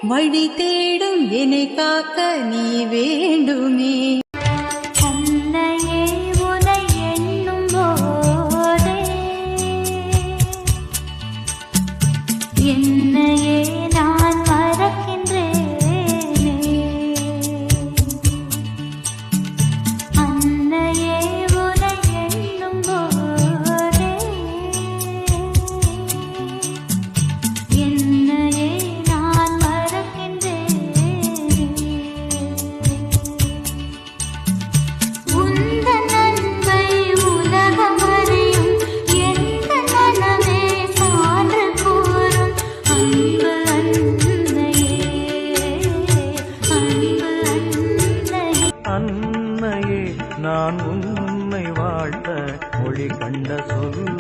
வழி தேடும் என்னை காக்க நீ வேண்டுமே. அன்னையே உனை எண்ணும் போதே என்னையே நான் மறக்கின்றேனே. அன்னையே உனை எண்ணும் போதே என்னையே நான் மறக்கின்றேனே. உந்தன் அன்பை உலகம் அறியும் எந்த மனமே சான்று கூறும். அன்பு அன்னையே, அன்பு அன்னையே. அன்னையே நான் உன்னை வாழ்த்த மொழி கண்ட சொல்